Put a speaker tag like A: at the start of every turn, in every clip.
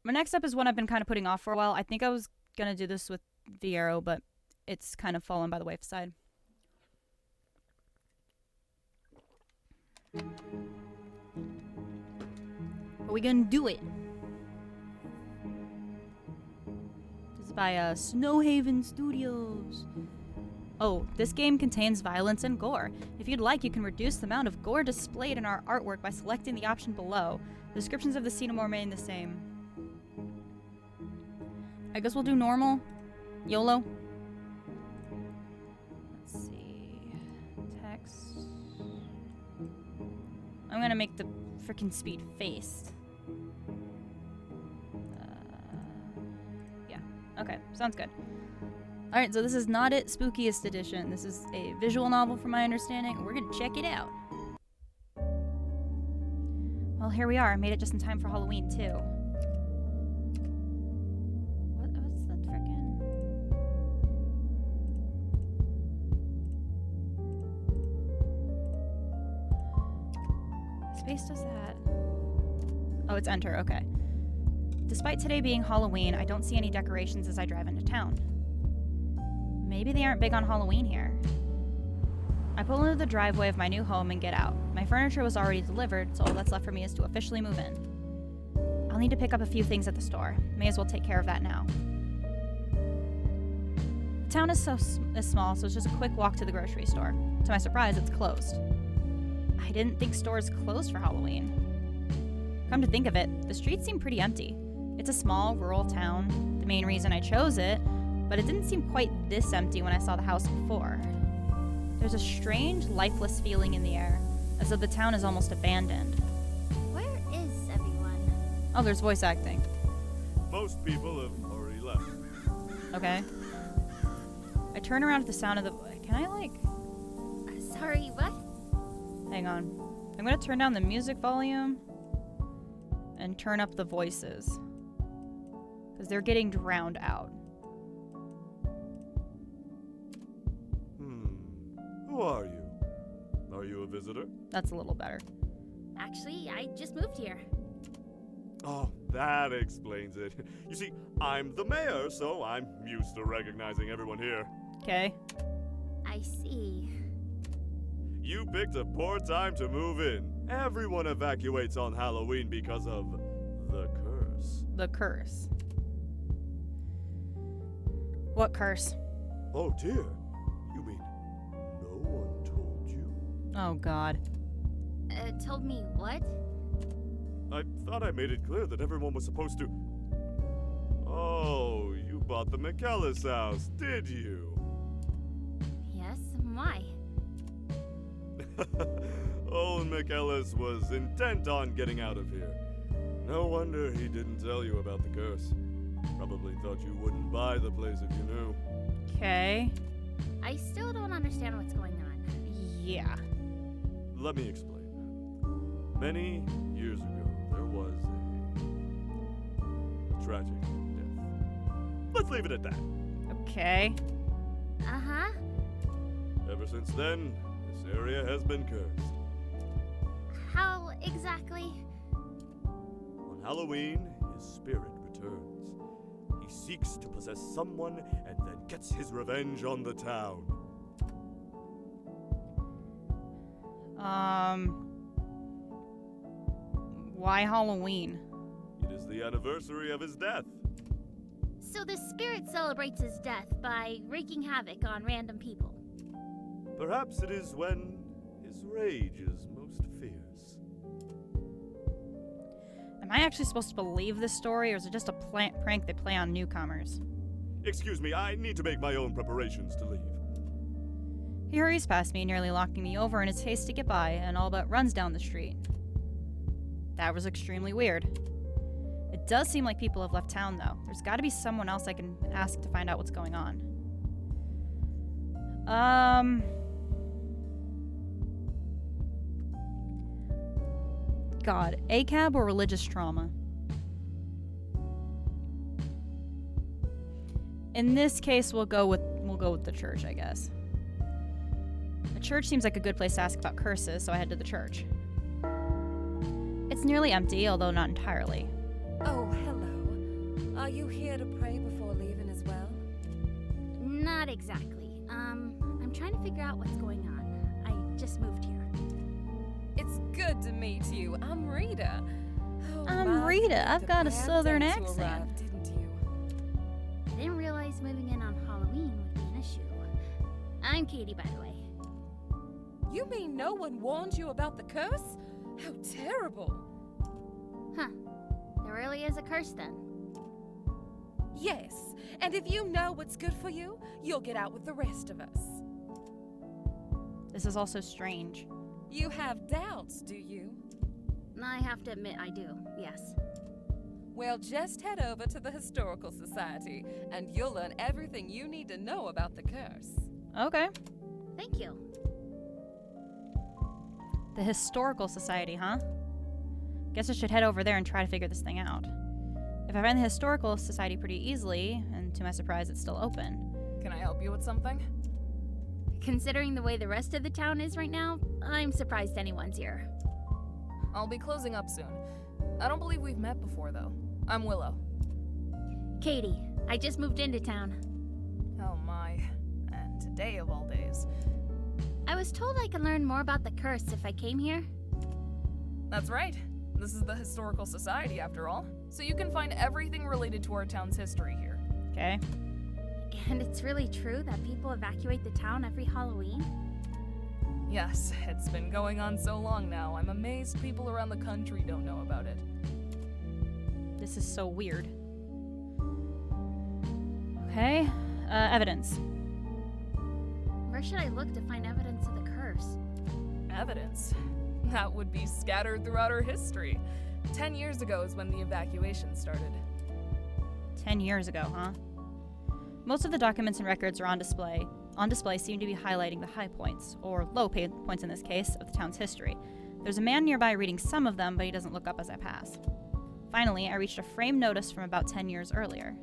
A: My next up is one I've been kind of putting off for a while. I think I was going to do this with Viero, but it's kind of fallen by the wayside. But we gonna do it. This is by Snowhaven Studios. Oh, this game contains violence and gore. If you'd like, you can reduce the amount of gore displayed in our artwork by selecting the option below. The descriptions of the scene will remain the same. I guess we'll do normal. YOLO. Let's see. Text. I'm gonna make the frickin' speed faced. Yeah. Okay, sounds good. Alright, so this is not it, Spookiest Edition. This is a visual novel from my understanding, and we're gonna check it out. Well, here we are. I made it just in time for Halloween, too. What's the frickin'... Space does that. Oh, it's enter, okay. Despite today being Halloween, I don't see any decorations as I drive into town. Maybe they aren't big on Halloween here. I pull into the driveway of my new home and get out. My furniture was already delivered, so all that's left for me is to officially move in. I'll need to pick up a few things at the store. May as well take care of that now. The town is small, so it's just a quick walk to the grocery store. To my surprise, it's closed. I didn't think stores closed for Halloween. Come to think of it, the streets seem pretty empty. It's a small, rural town, the main reason I chose it, but it didn't seem quite this empty when I saw the house before. There's a strange, lifeless feeling in the air, as though the town is almost abandoned.
B: Where is everyone?
A: Oh, there's voice acting.
C: Most people have already left.
A: Okay. I turn around at the sound of the... Can I, like...
B: Sorry, what?
A: Hang on. I'm gonna turn down the music volume and turn up the voices, because they're getting drowned out.
C: Who are you? Are you a visitor?
A: That's a little better.
B: Actually, I just moved here.
C: Oh, that explains it. You see, I'm the mayor, so I'm used to recognizing everyone here.
A: Okay.
B: I see.
C: You picked a poor time to move in. Everyone evacuates on Halloween because of the curse.
A: The curse. What curse?
C: Oh dear. You mean no one told you?
A: Oh, God.
B: Told me what?
C: I thought I made it clear that everyone was supposed to... Oh, you bought the McKellis house, did you?
B: Yes, why?
C: Owen McKellis was intent on getting out of here. No wonder he didn't tell you about the curse. Probably thought you wouldn't buy the place if you knew.
A: Okay.
B: I still don't understand what's going on.
A: Yeah.
C: Let me explain. Many years ago, there was a tragic death. Let's leave it at that.
A: Okay.
B: Uh-huh.
C: Ever since then, this area has been cursed.
B: How exactly?
C: On Halloween, his spirit returns. He seeks to possess someone and then gets his revenge on the town.
A: Why Halloween?
C: It is the anniversary of his death.
B: So the spirit celebrates his death by wreaking havoc on random people.
C: Perhaps it is when his rage is most fierce.
A: Am I actually supposed to believe this story, or is it just a prank they play on newcomers?
C: Excuse me, I need to make my own preparations to leave.
A: He hurries past me, nearly locking me over in his haste to get by, and all but runs down the street. That was extremely weird. It does seem like people have left town, though. There's got to be someone else I can ask to find out what's going on. God, ACAB or religious trauma? In this case, we'll go with the church, I guess. The church seems like a good place to ask about curses, so I head to the church. It's nearly empty, although not entirely.
D: Oh, hello. Are you here to pray before leaving as well?
B: Not exactly. I'm trying to figure out what's going on. I just moved here.
D: It's good to meet you. I'm Rita. Oh,
A: I'm
D: my,
A: Rita. I've
D: the
A: got a
D: bad
A: southern
D: day to
A: accent.
D: arrive, didn't you?
B: I didn't realize moving in on Halloween would be an issue. I'm Katie, by the way.
D: You mean no one warned you about the curse? How terrible.
B: Huh. There really is a curse then.
D: Yes, and if you know what's good for you, you'll get out with the rest of us.
A: This is also strange.
D: You have doubts, do you?
B: I have to admit I do, yes.
D: Well, just head over to the Historical Society, and you'll learn everything you need to know about the curse.
A: Okay.
B: Thank you.
A: The Historical Society, huh? Guess I should head over there and try to figure this thing out. If I find the Historical Society pretty easily, and to my surprise it's still open.
E: Can I help you with something?
B: Considering the way the rest of the town is right now, I'm surprised anyone's here.
E: I'll be closing up soon. I don't believe we've met before, though. I'm Willow.
B: Katie, I just moved into town.
E: Oh my. And today of all days.
B: I was told I can learn more about the curse if I came here.
E: That's right. This is the Historical Society, after all. So you can find everything related to our town's history here.
A: Okay.
B: And it's really true that people evacuate the town every Halloween?
E: Yes, it's been going on so long now. I'm amazed people around the country don't know about it.
A: This is so weird. Okay. Evidence.
B: Where should I look to find evidence of the curse?
E: Evidence? That would be scattered throughout our history. 10 years ago is when the evacuation started.
A: 10 years ago, huh? Most of the documents and records are on display. On display seem to be highlighting the high points, or low points in this case, of the town's history. There's a man nearby reading some of them, but he doesn't look up as I pass. Finally, I reached a framed notice from about 10 years earlier.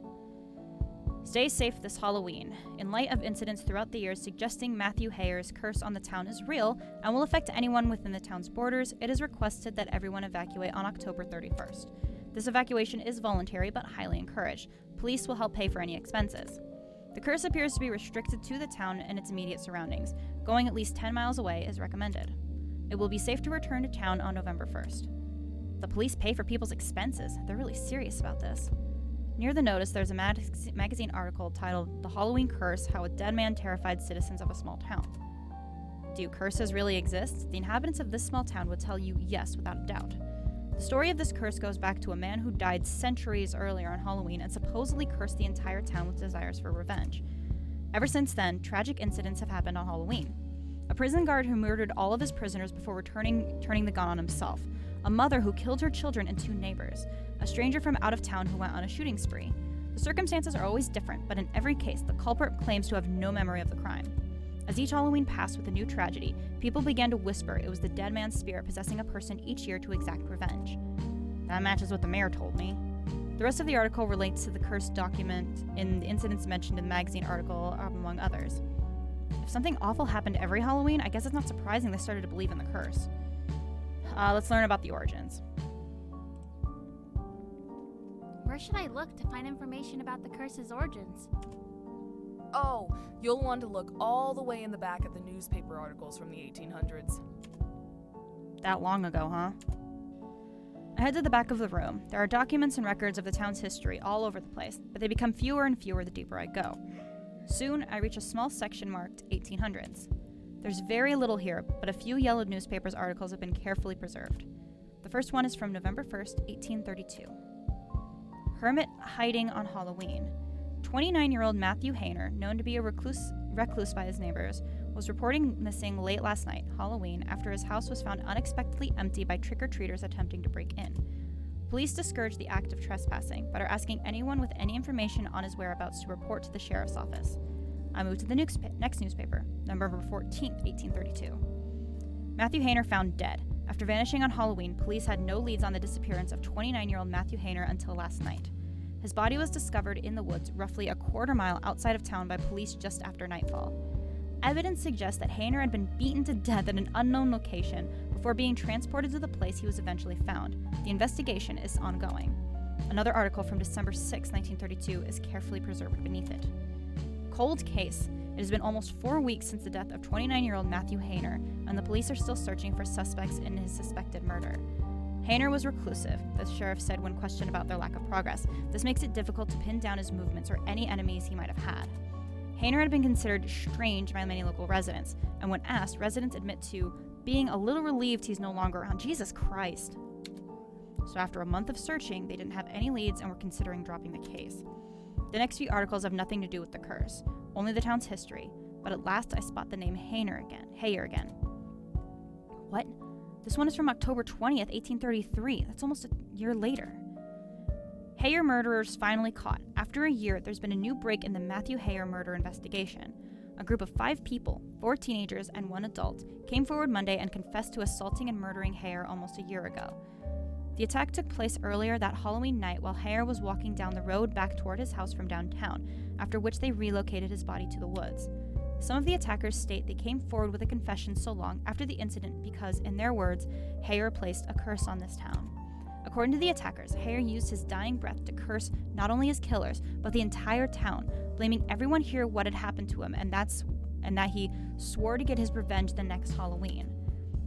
A: Stay safe this Halloween. In light of incidents throughout the years suggesting Matthew Hayer's curse on the town is real and will affect anyone within the town's borders, it is requested that everyone evacuate on October 31st. This evacuation is voluntary but highly encouraged. Police will help pay for any expenses. The curse appears to be restricted to the town and its immediate surroundings. Going at least 10 miles away is recommended. It will be safe to return to town on November 1st. The police pay for people's expenses. They're really serious about this. Near the notice, there's a magazine article titled "The Halloween Curse: How a Dead Man Terrified Citizens of a Small Town." Do curses really exist? The inhabitants of this small town would tell you yes, without a doubt. The story of this curse goes back to a man who died centuries earlier on Halloween and supposedly cursed the entire town with desires for revenge. Ever since then, tragic incidents have happened on Halloween. A prison guard who murdered all of his prisoners before turning the gun on himself. A mother who killed her children and 2 neighbors. A stranger from out of town who went on a shooting spree. The circumstances are always different, but in every case, the culprit claims to have no memory of the crime. As each Halloween passed with a new tragedy, people began to whisper it was the dead man's spirit possessing a person each year to exact revenge. That matches what the mayor told me. The rest of the article relates to the cursed document in the incidents mentioned in the magazine article, among others. If something awful happened every Halloween, I guess it's not surprising they started to believe in the curse. Let's learn about the origins.
B: Where should I look to find information about the curse's origins?
E: Oh, you'll want to look all the way in the back at the newspaper articles from the 1800s.
A: That long ago, huh? I head to the back of the room. There are documents and records of the town's history all over the place, but they become fewer and fewer the deeper I go. Soon, I reach a small section marked 1800s. There's very little here, but a few yellowed newspapers articles have been carefully preserved. The first one is from November 1st, 1832. Hermit hiding on Halloween. 29-year-old Matthew Hayner, known to be a recluse by his neighbors, was reporting missing late last night, Halloween, after his house was found unexpectedly empty by trick-or-treaters attempting to break in. Police discourage the act of trespassing, but are asking anyone with any information on his whereabouts to report to the sheriff's office. I move to the next newspaper, November 14th, 1832. Matthew Hayner found dead. After vanishing on Halloween, police had no leads on the disappearance of 29-year-old Matthew Hayner until last night. His body was discovered in the woods roughly a quarter mile outside of town by police just after nightfall. Evidence suggests that Hayner had been beaten to death at an unknown location before being transported to the place he was eventually found. The investigation is ongoing. Another article from December 6, 1932 is carefully preserved beneath it. Cold case. It has been almost 4 weeks since the death of 29-year-old Matthew Hayner, and the police are still searching for suspects in his suspected murder. Hayner was reclusive, the sheriff said when questioned about their lack of progress. This makes it difficult to pin down his movements or any enemies he might have had. Hayner had been considered strange by many local residents, and when asked, residents admit to being a little relieved he's no longer around. Jesus Christ. So after a month of searching, they didn't have any leads and were considering dropping the case. The next few articles have nothing to do with the curse, only the town's history, but at last I spot the name Hayner again. What? This one is from October 20th, 1833. That's almost a year later. Hayer murderers finally caught. After a year, there's been a new break in the Matthew Hayer murder investigation. A group of 5 people, 4 teenagers and 1 adult, came forward Monday and confessed to assaulting and murdering Hayer almost a year ago. The attack took place earlier that Halloween night while Hayer was walking down the road back toward his house from downtown, after which they relocated his body to the woods. Some of the attackers state they came forward with a confession so long after the incident because, in their words, Hayer placed a curse on this town. According to the attackers, Hayer used his dying breath to curse not only his killers, but the entire town, blaming everyone here what had happened to him, and that he swore to get his revenge the next Halloween.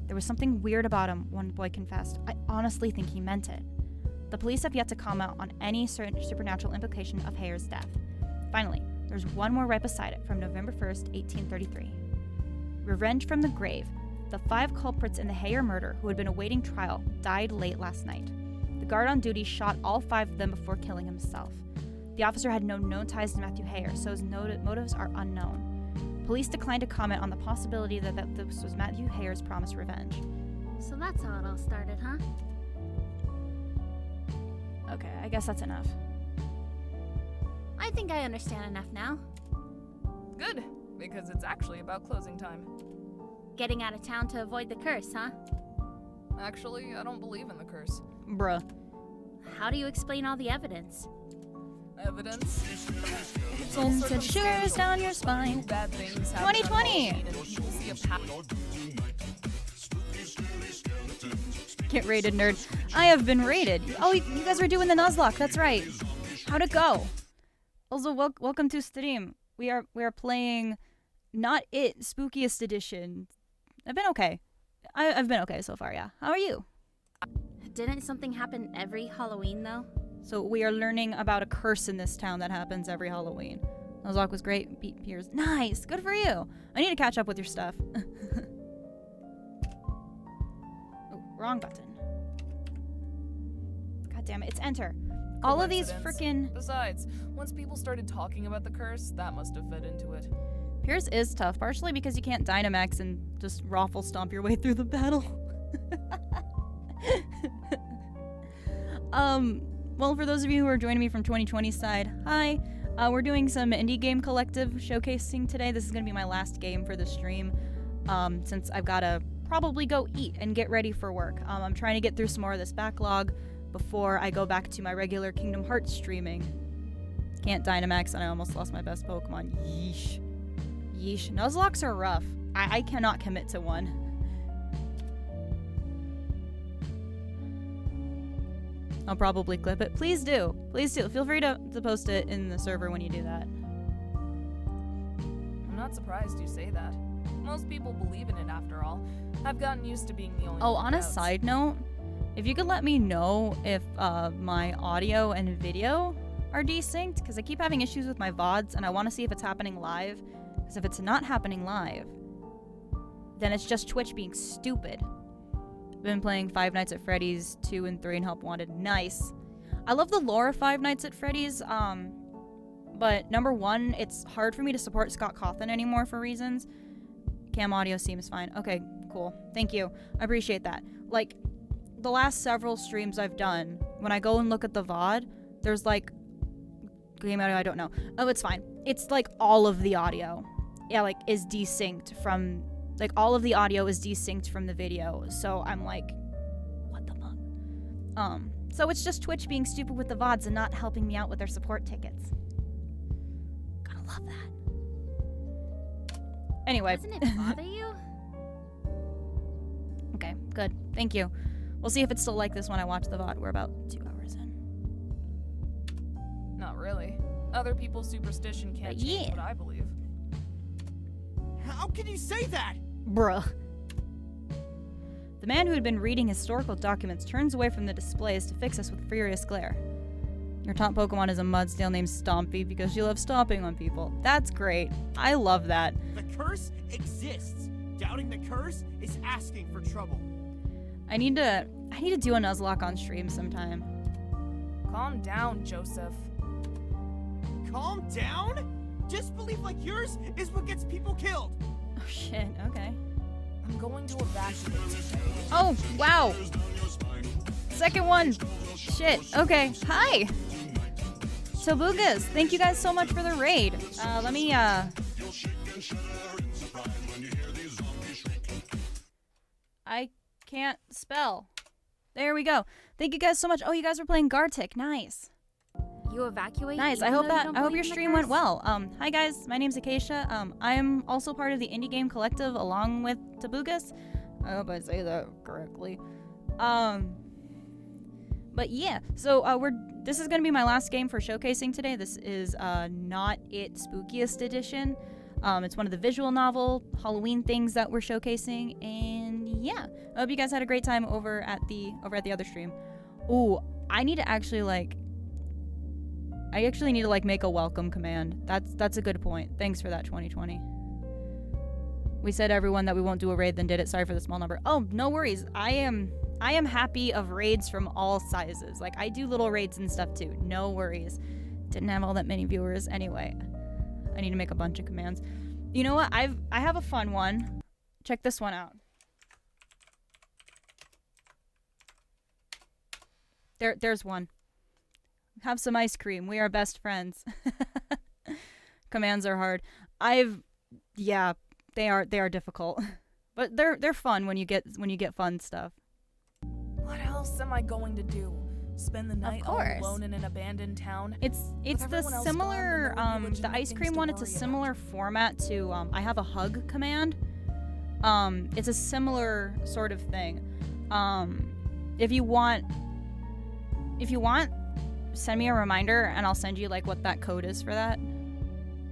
A: There was something weird about him, one boy confessed. I honestly think he meant it. The police have yet to comment on any supernatural implication of Hayer's death. Finally, there's one more right beside it from November 1st, 1833. Revenge from the grave. The 5 culprits in the Hayer murder who had been awaiting trial died late last night. The guard on duty shot all 5 of them before killing himself. The officer had no known ties to Matthew Hayer, so his motives are unknown. Police declined to comment on the possibility that this was Matthew Hayer's promised revenge.
B: So that's how it all started, huh?
A: Okay, I guess that's enough.
B: I think I understand enough now.
E: Good, because it's actually about closing time.
B: Getting out of town to avoid the curse, huh?
E: Actually, I don't believe in the curse.
A: Bruh.
B: How do you explain all the evidence?
E: Evidence? It's all
A: Instant shivers down your spine.
E: Bad things happen
A: 2020.
E: on Halloween and people see a
A: Get raided, nerd. I have been raided. Oh, you guys were doing the Nuzlocke. That's right. How'd it go? Also, welcome to stream. We are playing Not It Spookiest Edition. I've been okay. I've been okay so far, yeah. How are you?
B: Didn't something happen every Halloween, though?
A: So we are learning about a curse in this town that happens every Halloween. Nuzlocke was great. Beat Piers. Nice. Good for you. I need to catch up with your stuff. Oh, wrong button. God damn it. It's enter. All of these frickin'...
E: Besides, once people started talking about the curse, that must have fed into it.
A: Piers is tough, partially because you can't Dynamax and just raffle stomp your way through the battle. Well, for those of you who are joining me from 2020's side, hi. We're doing some indie game collective showcasing today. This is going to be my last game for the stream, since I've got to probably go eat and get ready for work. I'm trying to get through some more of this backlog before I go back to my regular Kingdom Hearts streaming. Can't Dynamax, and I almost lost my best Pokemon. Yeesh. Yeesh. Nuzlocks are rough. I cannot commit to one. I'll probably clip it. Please do. Please do. Feel free to post it in the server when you do that.
E: I'm not surprised you say that. Most people believe in it after all. I've gotten used to being the only
A: Oh,
E: one
A: on
E: who
A: a
E: doubts.
A: side note, if you could let me know if my audio and video are desynced, because I keep having issues with my VODs and I want to see if it's happening live. Because if it's not happening live, then it's just Twitch being stupid. Been playing Five Nights at Freddy's 2 and 3 and Help Wanted. Nice. I love the lore of Five Nights at Freddy's, but number one, it's hard for me to support Scott Cawthon anymore for reasons. Cam audio seems fine. Okay, cool. Thank you. I appreciate that. Like, the last several streams I've done, when I go and look at the VOD, there's like... Game audio, I don't know. Oh, it's fine. It's like all of the audio, yeah, like, is desynced from... Like, all of the audio is desynced from the video, so I'm like, what the fuck? So it's just Twitch being stupid with the VODs and not helping me out with their support tickets. Gotta love that. Anyway.
B: Doesn't it bother you?
A: Okay, good. Thank you. We'll see if it's still like this when I watch the VOD. We're about 2 hours in.
E: really. Other people's superstition can't change what I believe.
F: How can you say that?
A: Bruh. The man who had been reading historical documents turns away from the displays to fix us with furious glare. Your top Pokemon is a Mudsdale named Stompy because she loves stomping on people. That's great. I love that.
F: The curse exists. Doubting the curse is asking for trouble.
A: I need to do a Nuzlocke on stream sometime.
E: Calm down, Joseph.
F: Calm down? Disbelief like yours is what gets people killed.
A: Oh shit, okay.
E: I'm going to evacuate.
A: Oh, wow. Second one. Shit, okay. Hi. Tobugas, thank you guys so much for the raid. Let me, I can't spell. There we go. Thank you guys so much. Oh, you guys were playing Gartic. Nice.
B: You evacuate?
A: Nice. I hope your stream went well. Hi guys, my name's Acacia. I am also part of the Indie Game Collective along with Tobugas. I hope I say that correctly. But yeah, so this is gonna be my last game for showcasing today. This is Not It Spookiest Edition. It's one of the visual novel Halloween things that we're showcasing, and yeah, I hope you guys had a great time over at the other stream. Ooh, I actually need to like make a welcome command. That's a good point. Thanks for that, 2020. We said everyone that we won't do a raid, then did it. Sorry for the small number. Oh, no worries. I am happy of raids from all sizes. Like I do little raids and stuff too. No worries. Didn't have all that many viewers anyway. I need to make a bunch of commands. You know what? I have a fun one. Check this one out. There's one. Have some ice cream. We are best friends. Commands are hard. Yeah, they are difficult. But they're fun when you get fun stuff.
E: What else am I going to do? Spend the night all alone in an abandoned town?
A: It's the similar the ice cream one. It's a similar format to I have a hug command. It's a similar sort of thing. If you want, send me a reminder and I'll send you like what that code is for that.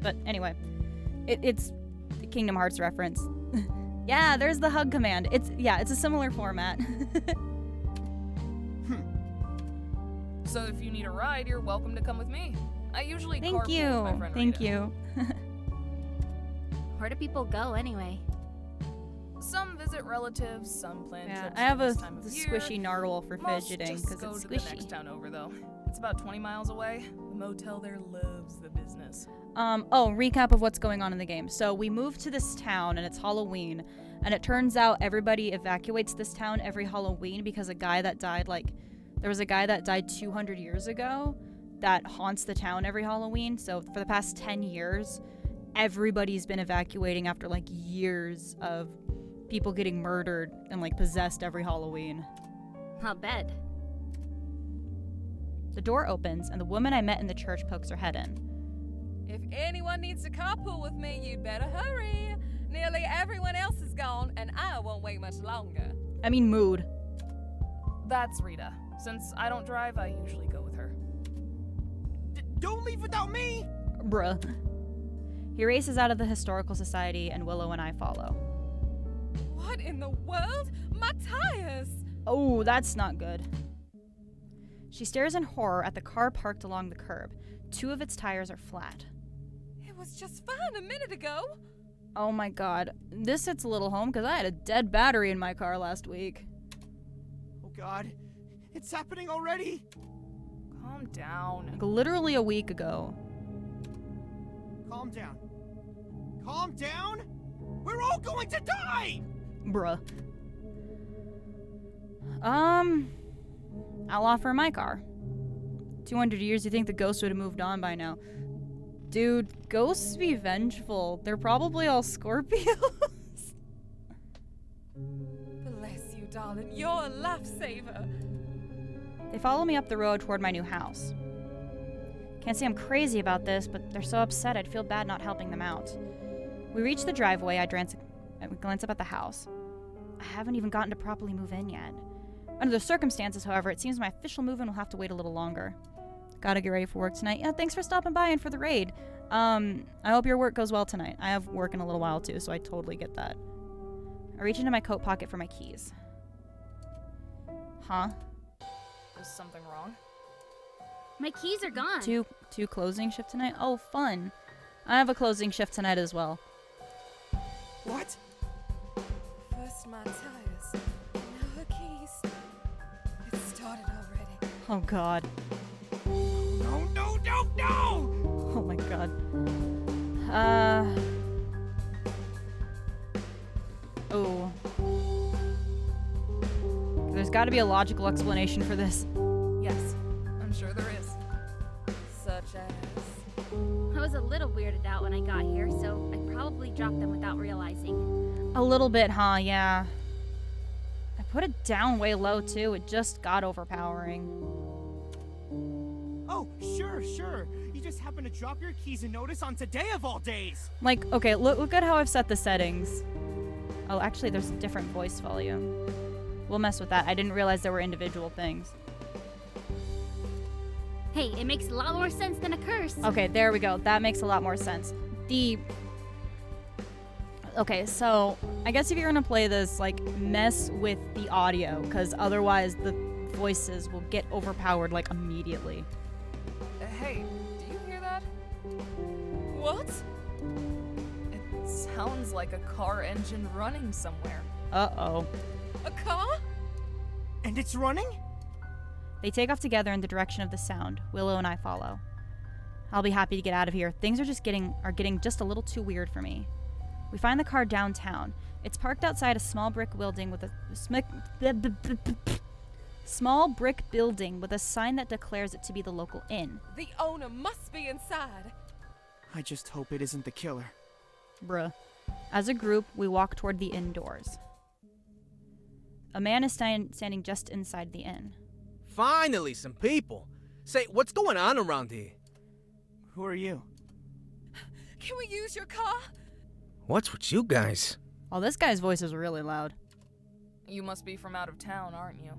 A: But anyway, it's the Kingdom Hearts reference. Yeah, there's the hug command. It's a similar format.
E: So if you need a ride, you're welcome to come with me. I usually carpool with my friend
A: Thank
E: Rita.
A: you.
B: Where do people go anyway?
E: Some visit relatives, some plan trips.
A: I have
E: for
A: a
E: this time of year.
A: squishy narwhal for
E: Most
A: fidgeting
E: just
A: because
E: go
A: it's
E: to the next
A: squishy.
E: town over though. It's about 20 miles away. The motel there loves the business.
A: Recap of what's going on in the game. So we moved to this town and it's Halloween, and it turns out everybody evacuates this town every Halloween because there was a guy that died 200 years ago that haunts the town every Halloween. So for the past 10 years, everybody's been evacuating after like years of people getting murdered and like possessed every Halloween.
B: I'll bet.
A: The door opens and the woman I met in the church pokes her head in.
D: If anyone needs to carpool with me, you'd better hurry. Nearly everyone else is gone, and I won't wait much longer.
A: I mean, mood.
E: That's Rita. Since I don't drive, I usually go with her.
F: Don't leave without me!
A: Bruh. He races out of the Historical Society and Willow and I follow.
D: What in the world? My tires!
A: Oh, that's not good. She stares in horror at the car parked along the curb. 2 of its tires are flat.
D: It was just fine a minute ago.
A: Oh my god. This hits a little home because I had a dead battery in my car last week.
F: Oh god, it's happening already!
E: Calm down.
A: Like literally a week ago.
F: Calm down. Calm down? We're all going to die!
A: Bruh. I'll offer my car. 200 years, you think the ghost would have moved on by now. Dude, ghosts be vengeful. They're probably all Scorpios.
D: Bless you, darling. You're a lifesaver.
A: They follow me up the road toward my new house. Can't say I'm crazy about this, but they're so upset I'd feel bad not helping them out. We reach the driveway, I glance up at the house. I haven't even gotten to properly move in yet. Under the circumstances, however, it seems my official move-in will have to wait a little longer. Gotta get ready for work tonight. Yeah, thanks for stopping by and for the raid. I hope your work goes well tonight. I have work in a little while too, so I totally get that. I reach into my coat pocket for my keys. Huh?
E: Is something wrong?
B: My keys are gone.
A: Two closing shift tonight? Oh, fun. I have a closing shift tonight as well.
F: What?
D: First my tires, now her keys. It started already.
A: Oh god.
F: No, no, no, no!
A: Oh my god. Oh. There's gotta be a logical explanation for this.
E: Yes, I'm sure there is.
D: Such as.
B: I was a little weirded out when I got here, so I probably dropped them without realizing.
A: A little bit, huh? Yeah. I put it down way low too. It just got overpowering.
F: Oh, sure. You just happened to drop your keys and notice on today of all days.
A: Like, okay, look at how I've set the settings. Oh, actually, there's a different voice volume. We'll mess with that. I didn't realize there were individual things.
B: Hey, it makes a lot more sense than a curse.
A: Okay, there we go. That makes a lot more sense. Okay, so I guess if you're gonna play this, like, mess with the audio, because otherwise the voices will get overpowered, like, immediately.
E: Hey, do you hear that?
D: What?
E: It sounds like a car engine running somewhere.
A: Uh-oh.
D: A car?
F: And it's running?
A: They take off together in the direction of the sound. Willow and I follow. I'll be happy to get out of here. Things are getting just a little too weird for me. We find the car downtown. It's parked outside a small brick building with a sign that declares it to be the local inn.
D: The owner must be inside.
F: I just hope it isn't the killer.
A: Bruh. As a group, we walk toward the inn doors. A man is standing just inside the inn.
G: Finally, some people. Say, what's going on around here?
F: Who are you?
D: Can we use your car?
G: What's with you guys?
A: Oh, this guy's voice is really loud.
E: You must be from out of town, aren't you?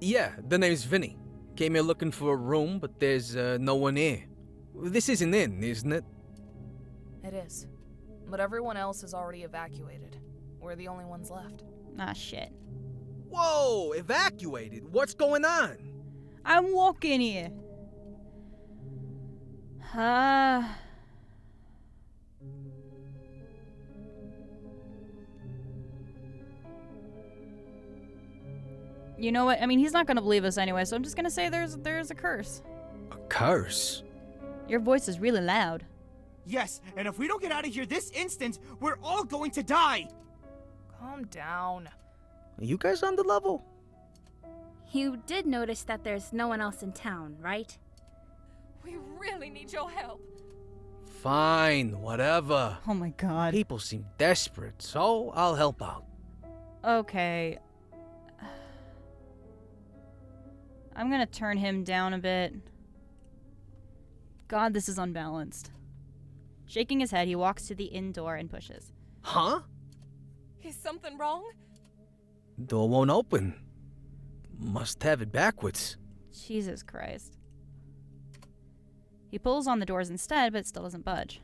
G: Yeah, the name's Vinny. Came here looking for a room, but there's no one here. This is an inn, isn't it?
E: It is. But everyone else is already evacuated. We're the only ones left.
A: Ah, shit.
G: Whoa, evacuated? What's going on?
A: I'm walking here. You know what? I mean, he's not gonna believe us anyway, so I'm just gonna say there's a curse.
G: A curse?
A: Your voice is really loud.
F: Yes, and if we don't get out of here this instant, we're all going to die!
E: Calm down.
G: Are you guys on the level?
B: You did notice that there's no one else in town, right?
D: We really need your help.
G: Fine, whatever.
A: Oh my god.
G: People seem desperate, so I'll help out.
A: Okay. I'm gonna turn him down a bit. God, this is unbalanced. Shaking his head, he walks to the inn door and pushes.
G: Huh?
D: Is something wrong?
G: Door won't open. Must have it backwards.
A: Jesus Christ. He pulls on the doors instead, but it still doesn't budge.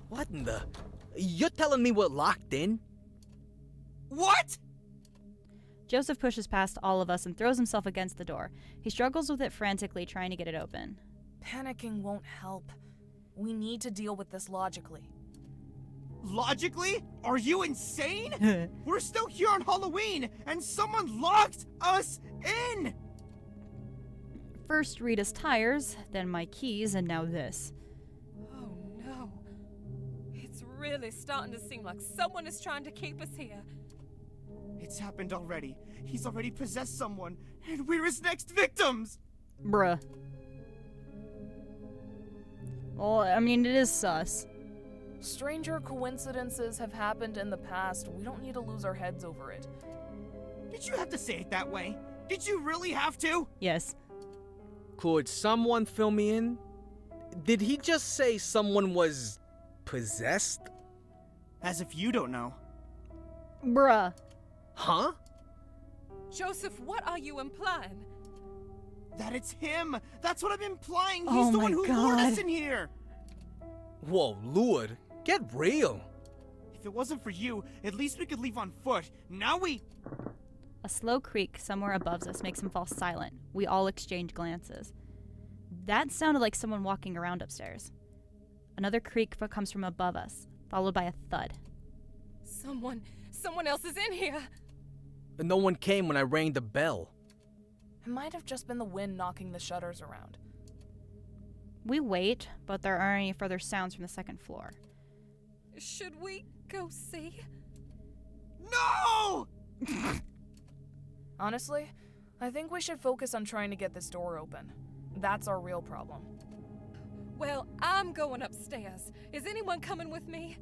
G: What in the... You're telling me we're locked in?
F: What?
A: Joseph pushes past all of us and throws himself against the door. He struggles with it frantically, trying to get it open.
E: Panicking won't help. We need to deal with this logically.
F: Logically? Are you insane? We're still here on Halloween, and someone locked us in!
A: First Rita's tires, then my keys, and now this.
D: Oh no. It's really starting to seem like someone is trying to keep us here.
F: It's happened already. He's already possessed someone, and we're his next victims!
A: Bruh. Well, I mean, it is sus.
E: Stranger coincidences have happened in the past. We don't need to lose our heads over it.
F: Did you have to say it that way? Did you really have to?
A: Yes.
G: Could someone fill me in? Did he just say someone was... possessed?
F: As if you don't know.
A: Bruh.
G: Huh?
D: Joseph, what are you implying?
F: That it's him! That's what I'm implying! He's
A: Oh
F: the
A: my
F: one who lured us
A: God.
F: in here!
G: Whoa, lured? Get real.
F: If it wasn't for you, at least we could leave on foot. Now we...
A: A slow creak somewhere above us makes him fall silent. We all exchange glances. That sounded like someone walking around upstairs. Another creak comes from above us, followed by a thud.
D: Someone else is in here.
G: No one came when I rang the bell.
E: It might have just been the wind knocking the shutters around.
A: We wait, but there aren't any further sounds from the second floor.
D: Should we go see?
F: No!
E: Honestly, I think we should focus on trying to get this door open. That's our real problem.
D: Well, I'm going upstairs. Is anyone coming with me?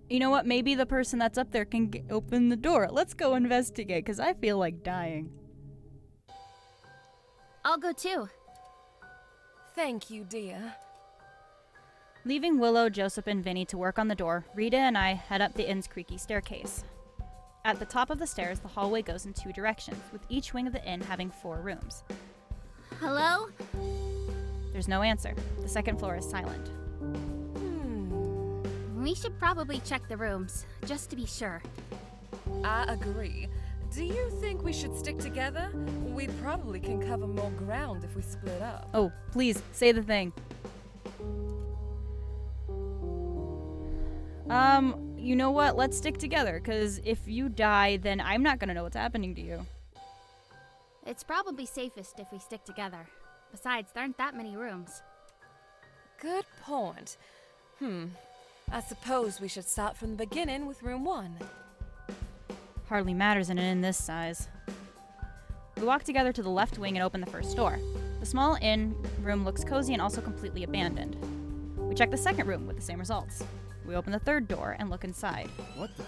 A: You know what? Maybe the person that's up there can open the door. Let's go investigate, because I feel like dying.
B: I'll go too.
D: Thank you, dear.
A: Leaving Willow, Joseph, and Vinny to work on the door, Rita and I head up the inn's creaky staircase. At the top of the stairs, the hallway goes in 2 directions, with each wing of the inn having 4 rooms.
B: Hello?
A: There's no answer. The second floor is silent.
B: We should probably check the rooms, just to be sure.
D: I agree. Do you think we should stick together? We probably can cover more ground if we split up.
A: Oh, please, say the thing. You know what? Let's stick together, because if you die, then I'm not gonna know what's happening to you.
B: It's probably safest if we stick together. Besides, there aren't that many rooms.
D: Good point. I suppose we should start from the beginning with room 1.
A: Hardly matters in an inn this size. We walk together to the left wing and open the first door. The small inn room looks cozy and also completely abandoned. We check the second room with the same results. We open the third door and look inside.
H: What the?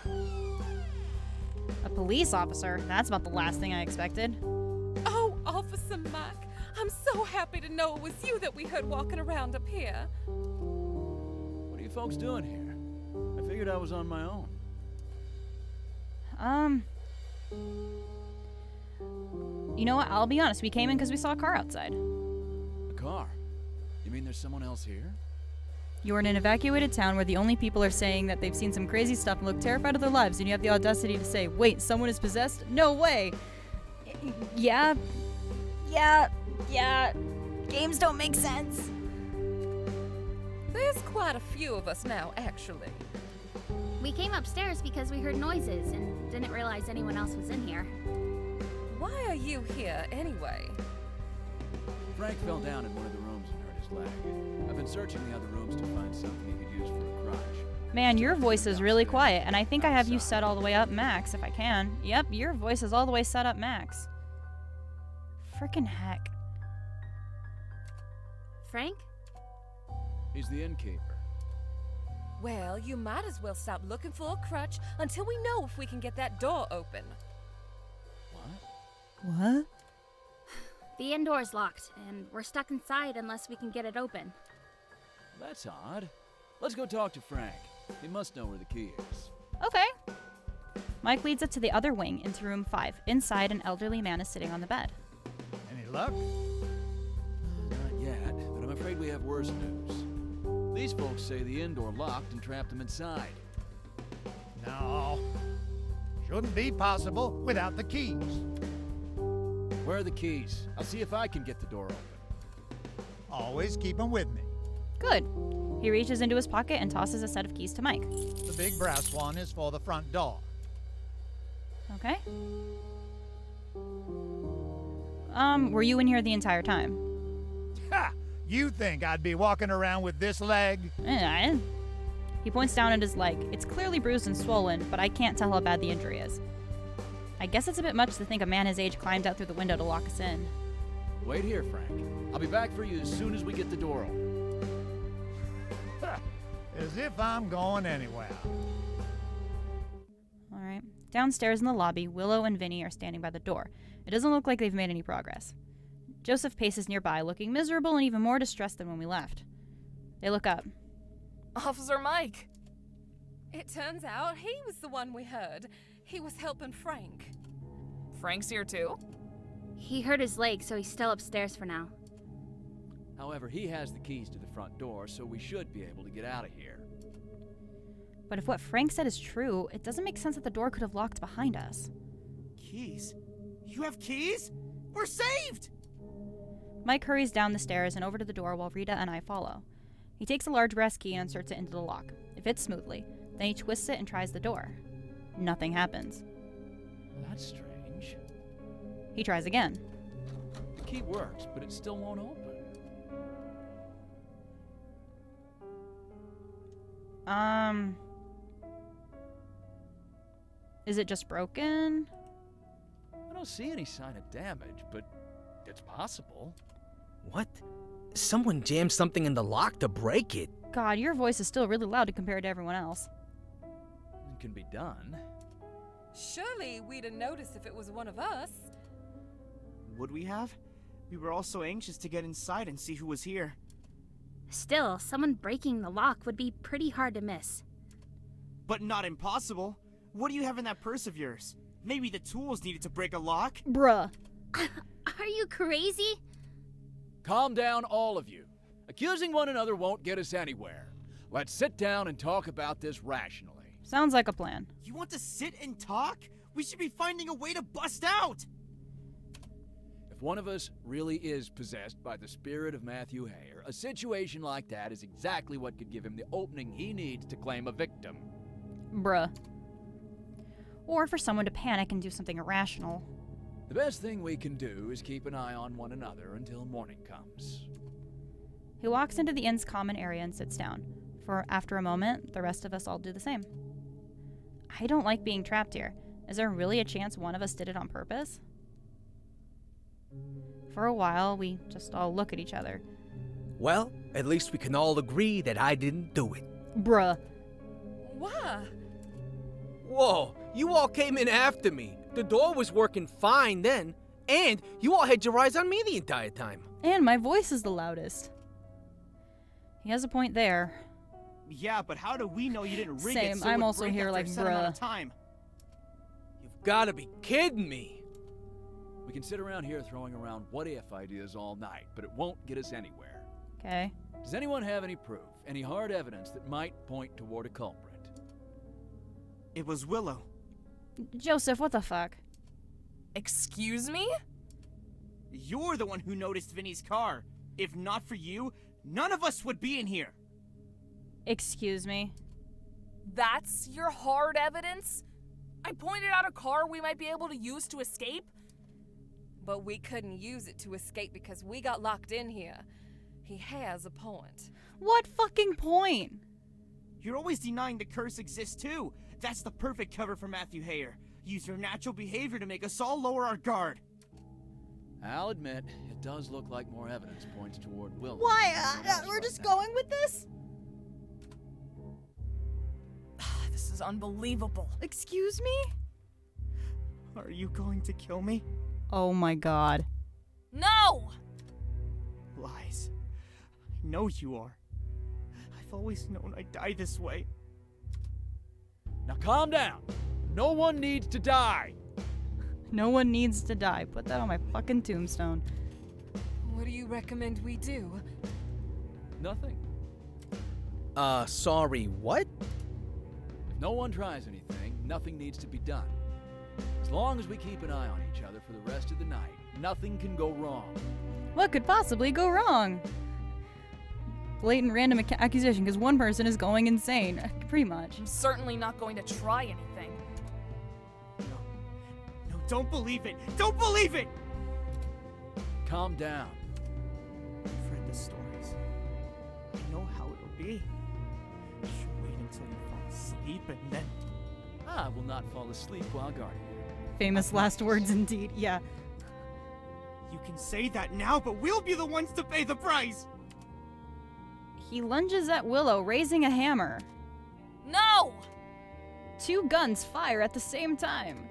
A: A police officer? That's about the last thing I expected.
D: Oh, Officer Mike, I'm so happy to know it was you that we heard walking around up here.
H: What are you folks doing here? I figured I was on my own.
A: You know what? I'll be honest. We came in because we saw a car outside.
H: A car? You mean there's someone else here?
A: You're in an evacuated town where the only people are saying that they've seen some crazy stuff and look terrified of their lives, and you have the audacity to say, wait, someone is possessed? No way! Yeah. Games don't make sense.
D: There's quite a few of us now, actually.
B: We came upstairs because we heard noises and didn't realize anyone else was in here.
D: Why are you here, anyway?
H: Frank fell down in one of the rooms and hurt his leg. I've been searching the other rooms to find something he could use for a crutch.
A: Man, your voice is really quiet, and I think I have you set all the way up max if I can. Yep, your voice is all the way set up max. Frickin' heck.
B: Frank?
H: He's the innkeeper.
D: Well, you might as well stop looking for a crutch until we know if we can get that door open.
H: What?
A: What?
B: The inn door's locked, and we're stuck inside unless we can get it open.
H: That's odd. Let's go talk to Frank. He must know where the key is.
A: Okay. Mike leads us to the other wing, into room 5. Inside, an elderly man is sitting on the bed.
I: Any luck?
H: Not yet, but I'm afraid we have worse news. These folks say the inn door locked and trapped them inside.
I: No. Shouldn't be possible without the keys.
H: Where are the keys? I'll see if I can get the door open.
I: Always keep them with me.
A: Good. He reaches into his pocket and tosses a set of keys to Mike.
I: The big brass one is for the front door.
A: Okay. Were you in here the entire time?
I: Ha! You think I'd be walking around with this leg?
A: He points down at his leg. It's clearly bruised and swollen, but I can't tell how bad the injury is. I guess it's a bit much to think a man his age climbed out through the window to lock us in.
H: Wait here, Frank. I'll be back for you as soon as we get the door open.
I: Ha! As if I'm going anywhere.
A: Alright. Downstairs in the lobby, Willow and Vinny are standing by the door. It doesn't look like they've made any progress. Joseph paces nearby, looking miserable and even more distressed than when we left. They look up.
E: Officer Mike!
D: It turns out he was the one we heard. He was helping Frank.
E: Frank's here too?
B: He hurt his leg, so he's still upstairs for now.
H: However, he has the keys to the front door, so we should be able to get out of here.
A: But if what Frank said is true, it doesn't make sense that the door could have locked behind us.
F: Keys? You have keys? We're saved!
A: Mike hurries down the stairs and over to the door while Rita and I follow. He takes a large brass key and inserts it into the lock. It fits smoothly. Then he twists it and tries the door. Nothing happens.
H: That's strange.
A: He tries again.
H: The key works, but it still won't open.
A: Is it just broken?
H: I don't see any sign of damage, but it's possible.
G: What? Someone jammed something in the lock to break it.
A: God, your voice is still really loud compared to everyone else.
H: It can be done.
D: Surely we'd have noticed if it was one of us.
F: Would we have? We were all so anxious to get inside and see who was here.
B: Still, someone breaking the lock would be pretty hard to miss.
F: But not impossible. What do you have in that purse of yours? Maybe the tools needed to break a lock?
A: Bruh.
B: Are you crazy?
H: Calm down, all of you. Accusing one another won't get us anywhere. Let's sit down and talk about this rationally.
A: Sounds like a plan.
F: You want to sit and talk? We should be finding a way to bust out!
H: If one of us really is possessed by the spirit of Matthew Hare, a situation like that is exactly what could give him the opening he needs to claim a victim.
A: Bruh. Or for someone to panic and do something irrational.
H: The best thing we can do is keep an eye on one another until morning comes.
A: He walks into the inn's common area and sits down. For after a moment, the rest of us all do the same. I don't like being trapped here. Is there really a chance one of us did it on purpose? For a while, we just all look at each other.
G: Well, at least we can all agree that I didn't do it.
A: Bruh.
D: Why?
G: Whoa, you all came in after me. The door was working fine then, and you all had your eyes on me the entire time.
A: And my voice is the loudest. He has a point there.
F: Yeah, but how do we know you didn't rig
A: Same,
F: it so
A: I'm
F: it would
A: also
F: break
A: here
F: after
A: like,
F: a set amount of
A: bruh.
F: time?
G: You've gotta be kidding me.
H: We can sit around here throwing around what-if ideas all night, but it won't get us anywhere.
A: Okay.
H: Does anyone have any proof, any hard evidence that might point toward a culprit?
F: It was Willow.
A: Joseph, what the fuck?
E: Excuse me?
F: You're the one who noticed Vinny's car. If not for you, none of us would be in here.
A: Excuse me?
E: That's your hard evidence? I pointed out a car we might be able to use to escape?
D: But we couldn't use it to escape because we got locked in here. He has a point.
A: What fucking point?
F: You're always denying the curse exists too. That's the perfect cover for Matthew Hare. Use your natural behavior to make us all lower our guard.
H: I'll admit, it does look like more evidence points toward Willow.
A: Why?
H: than anyone else
A: We're
H: right
A: just
H: now.
A: going with this?
E: This is unbelievable.
A: Excuse me?
F: Are you going to kill me?
A: Oh my god.
E: No!
F: Lies. I know you are. I've always known I'd die this way.
H: Now calm down. No one needs to die.
A: No one needs to die. Put that on my fucking tombstone.
D: What do you recommend we do?
H: Nothing.
G: Sorry, what?
H: If no one tries anything, nothing needs to be done. As long as we keep an eye on each other for the rest of the night, nothing can go wrong.
A: What could possibly go wrong? Blatant random accusation because one person is going insane. Pretty much.
E: I'm certainly not going to try anything.
F: No, don't believe it. Don't believe it!
H: Calm down.
F: I've read the stories. I know how it'll be. You should wait until you fall asleep and then...
H: I will not fall asleep while guarding you.
A: Famous last words indeed. Yeah.
F: You can say that now, but we'll be the ones to pay the price!
A: He lunges at Willow, raising a hammer.
E: No!
A: Two guns fire at the same time.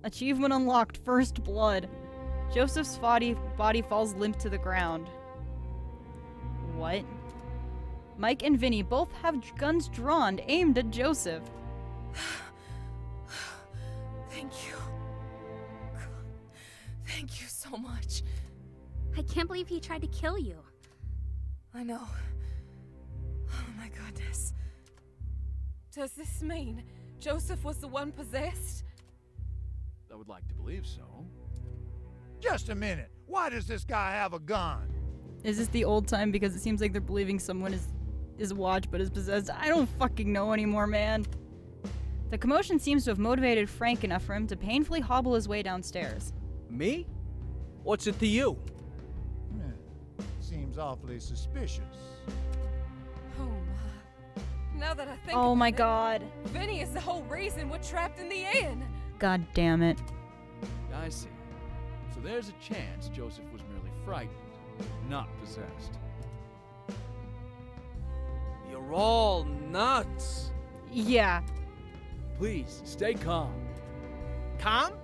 A: Achievement unlocked, first blood. Joseph's body falls limp to the ground. What? Mike and Vinny both have guns drawn, aimed at Joseph.
E: Thank you. God, thank you so much.
B: I can't believe he tried to kill you.
E: I know. Oh my goodness.
D: Does this mean Joseph was the one possessed?
H: I would like to believe so.
I: Just a minute. Why does this guy have a gun?
A: Is this the old time because it seems like they're believing someone is watched but is possessed? I don't fucking know anymore, man. The commotion seems to have motivated Frank enough for him to painfully hobble his way downstairs.
G: Me? What's it to you?
I: Seems awfully suspicious.
D: Oh my. Now that I think
A: Oh
D: about
A: my
D: it,
A: god.
D: Vinny is the whole reason we're trapped in the inn.
A: God damn it.
H: I see. So there's a chance Joseph was merely frightened, not possessed.
G: You're all nuts.
A: Yeah.
H: Please, stay calm.
G: Calm?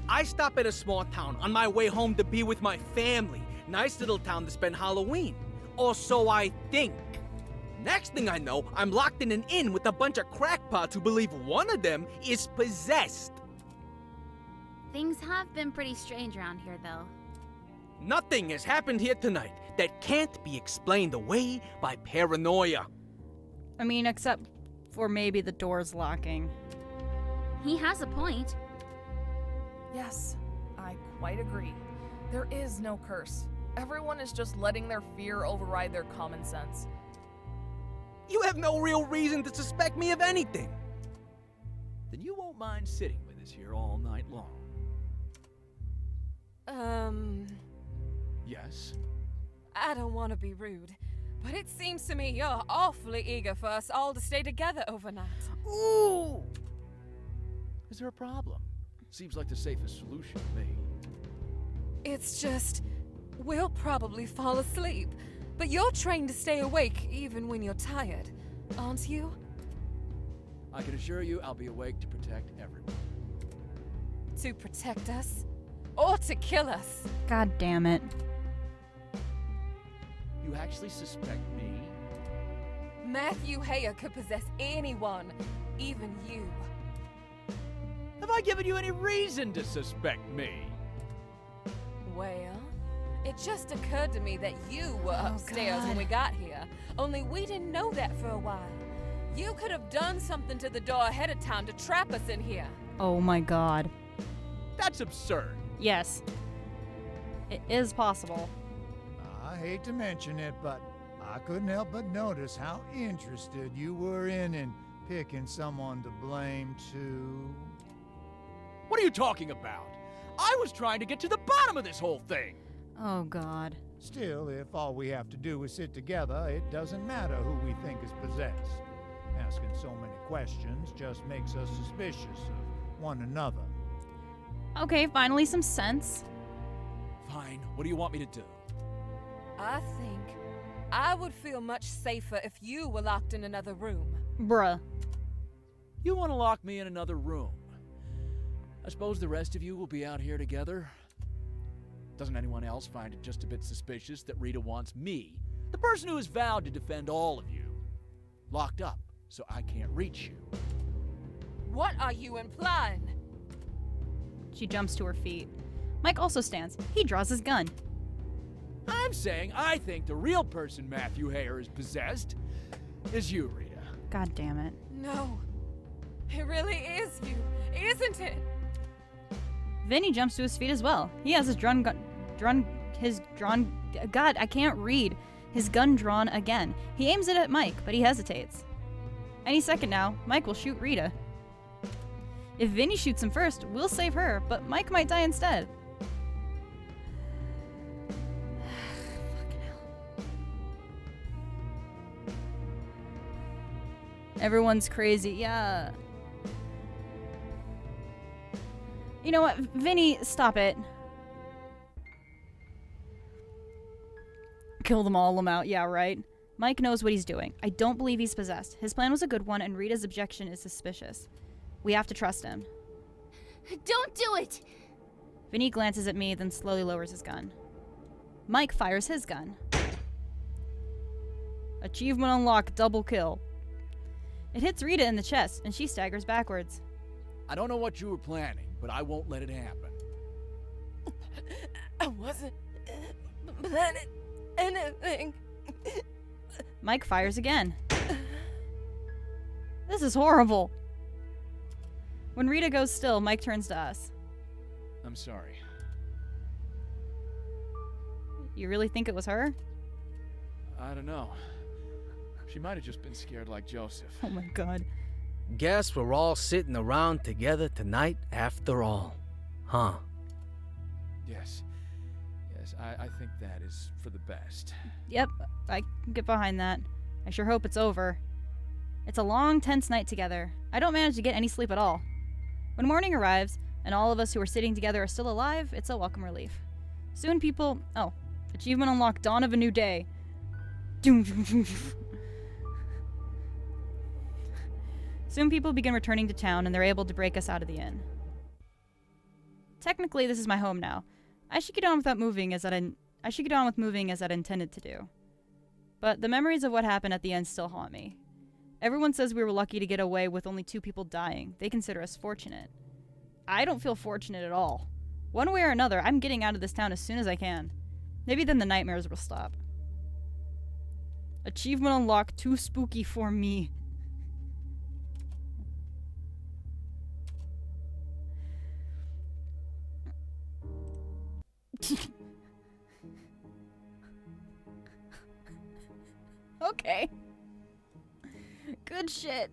G: I stop at a small town on my way home to be with my family. Nice little town to spend Halloween. Or so I think. Next thing I know, I'm locked in an inn with a bunch of crackpots who believe one of them is possessed.
B: Things have been pretty strange around here, though.
G: Nothing has happened here tonight that can't be explained away by paranoia.
A: I mean, except for maybe the doors locking.
B: He has a point.
E: Yes, I quite agree. There is no curse. Everyone is just letting their fear override their common sense.
G: You have no real reason to suspect me of anything.
H: Then you won't mind sitting with us here all night long. Yes?
D: I don't want to be rude, but it seems to me you're awfully eager for us all to stay together overnight.
G: Ooh!
H: Is there a problem? Seems like the safest solution to me.
D: It's just, we'll probably fall asleep, but you're trained to stay awake even when you're tired, aren't you?
H: I can assure you I'll be awake to protect everyone.
D: To protect us? Or to kill us?
A: God damn it.
H: You actually suspect me?
D: Matthew Hayer could possess anyone, even you.
H: Have I given you any reason to suspect me?
D: Well, it just occurred to me that you were
A: Oh,
D: upstairs when
A: God.
D: we got here, only we didn't know that for a while. You could have done something to the door ahead of time to trap us in here.
A: Oh my god.
H: That's absurd.
A: Yes. It is possible.
I: I hate to mention it, but I couldn't help but notice how interested you were in picking someone to blame too.
H: What are you talking about? I was trying to get to the bottom of this whole thing.
A: Oh god.
I: Still, if all we have to do is sit together, it doesn't matter who we think is possessed. Asking so many questions just makes us suspicious of one another.
A: Okay, finally some sense.
H: Fine. What do you want me to do?
D: I think I would feel much safer if you were locked in another room.
A: Bruh.
H: You want to lock me in another room? I suppose the rest of you will be out here together. Doesn't anyone else find it just a bit suspicious that Rita wants me, the person who has vowed to defend all of you, locked up so I can't reach you?
D: What are you implying?
A: She jumps to her feet. Mike also stands. He draws his gun.
H: I'm saying I think the real person Matthew Hayer is possessed is you, Rita.
A: God damn it.
D: No, it really is you, isn't it?
A: Vinny jumps to his feet as well. He has his God, I can't read. His gun drawn again. He aims it at Mike, but he hesitates. Any second now, Mike will shoot Rita. If Vinny shoots him first, we'll save her, but Mike might die instead. Fucking hell. Everyone's crazy, yeah. You know what, Vinny, stop it. Kill them all, out. Yeah, right. Mike knows what he's doing. I don't believe he's possessed. His plan was a good one, and Rita's objection is suspicious. We have to trust him.
B: Don't do it!
A: Vinny glances at me, then slowly lowers his gun. Mike fires his gun. Achievement unlocked, double kill. It hits Rita in the chest, and she staggers backwards.
H: I don't know what you were planning, but I won't let it happen.
E: I wasn't planning anything.
A: Mike fires again. This is horrible. When Rita goes still, Mike turns to us.
H: I'm sorry.
A: You really think it was her?
H: I don't know. She might have just been scared like Joseph.
A: Oh my god.
G: Guess we're all sitting around together tonight after all. Huh?
H: Yes. Yes, I think that is for the best.
A: Yep, I can get behind that. I sure hope it's over. It's a long, tense night together. I don't manage to get any sleep at all. When morning arrives, and all of us who are sitting together are still alive, it's a welcome relief. Soon people... Oh, achievement unlocked, Dawn of a New Day. Soon people begin returning to town, and they're able to break us out of the inn. Technically, this is my home now. I should get on with moving as I'd intended to do. But the memories of what happened at the end still haunt me. Everyone says we were lucky to get away with only 2 people dying. They consider us fortunate. I don't feel fortunate at all. One way or another, I'm getting out of this town as soon as I can. Maybe then the nightmares will stop. Achievement unlocked, too spooky for me. Okay. Good shit.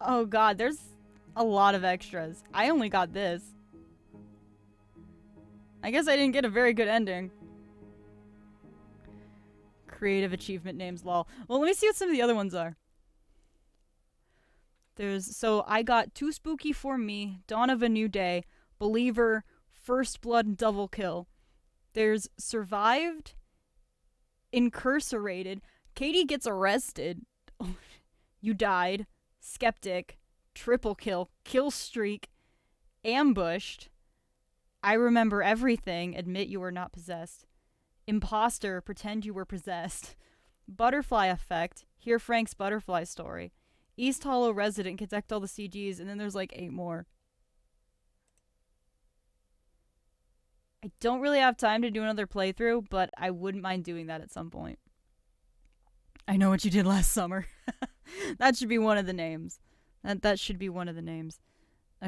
A: Oh god, there's a lot of extras. I only got this. I guess I didn't get a very good ending. Creative achievement names, lol. Well, let me see what some of the other ones are. So I got Too Spooky for Me, Dawn of a New Day, Believer, First Blood, and Double Kill. There's Survived, Incarcerated, Katie Gets Arrested, You Died, Skeptic, Triple Kill, Kill Streak, Ambushed, I Remember Everything, Admit You Were Not Possessed, Imposter, Pretend You Were Possessed, Butterfly Effect, Hear Frank's Butterfly Story, East Hollow Resident, Collect All the CGs, and then there's like 8 more. I don't really have time to do another playthrough, but I wouldn't mind doing that at some point. I Know What You Did Last Summer. That should be one of the names. That should be one of the names.